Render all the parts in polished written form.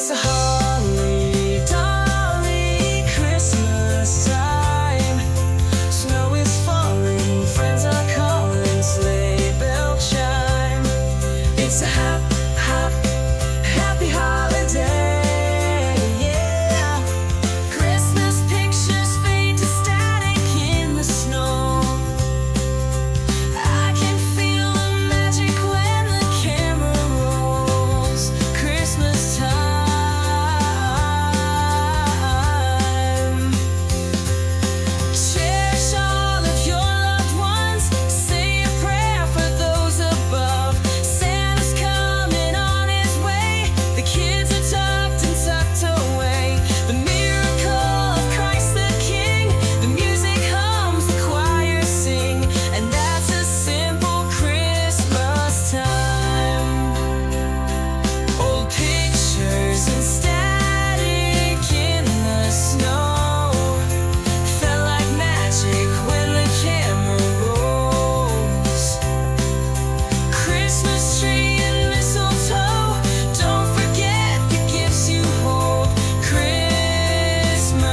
It's a holly dolly Christmas time. Snow is falling, friends are calling, sleigh bell chime. It's a happy holiday, yeah. Christmas pictures fade to static in the snow. I can feel the magic when the camera rolls. Christmas time. Cherish all of your loved ones. Say a prayer for those above. Santa's coming on his way. The kids are tucked and tucked away. The miracle of Christ the King. The music hums, the choir sing, and that's a simple Christmas time. Old pictures and static in the snow felt like magic when the camera rolls. Christmas tree and mistletoe, don't forget the gifts you hold. Christmas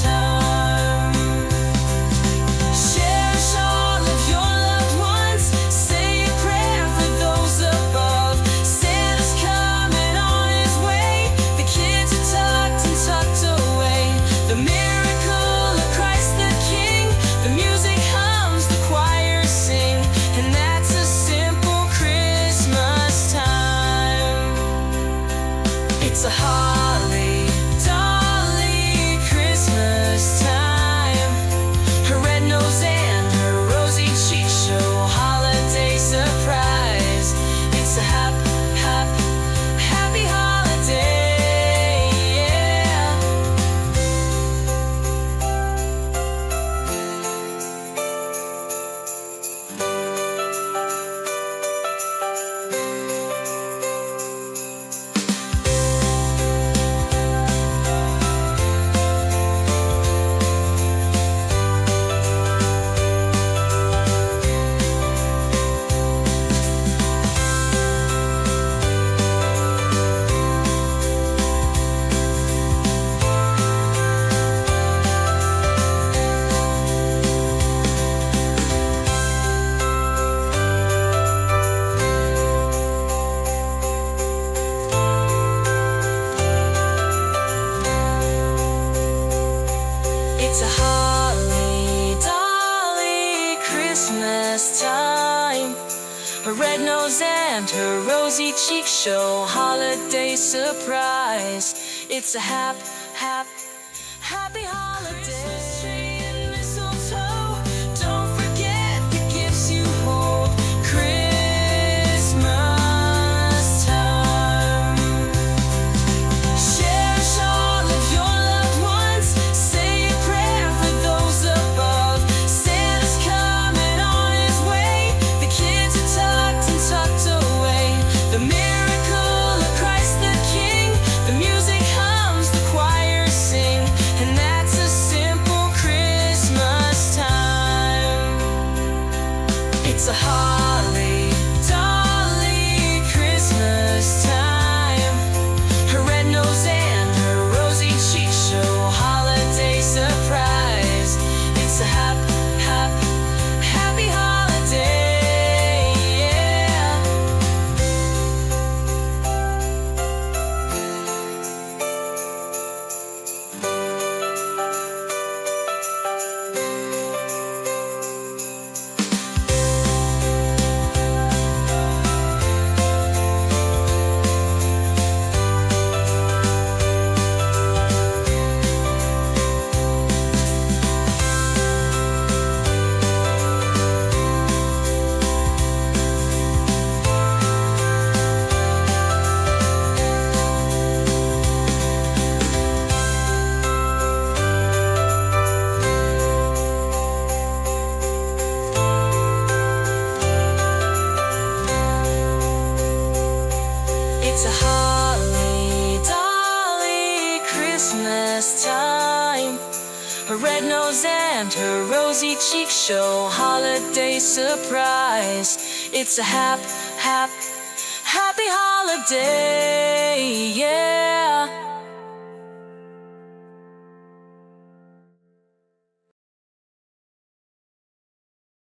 time. Cherish all of your loved ones. Say a prayer for those above. Santa's coming on his way. The kids are tucked and tucked away. The miracle of Christ the King. The music hums, the choir sing, and that's a simple Christmas time. It's a holly dolly Christmas time. Her red nose and her rosy cheeks show holiday surprise. It's a happy holiday, yeah. It's a holly dolly Christmas time. Her red nose and her rosy cheeks show holiday surprise. It's a happy holiday. Tree and mistletoe, don't forget the gifts you hold. Christmas time. Cherish all of your loved ones. Say a prayer for those above. Santa's coming on his way. The kids are tucked and tucked away. The miracle of Christ the King. The music hums, the choir sing, and that's a simple Christmas time. It's a holly dolly Christmas time. Her red nose and her rosy cheeks show holiday surprise. It's a happy holiday, yeah. It's a holly dolly Christmas time. Her red nose and her rosy cheeks show holiday surprise. It's a happy holiday.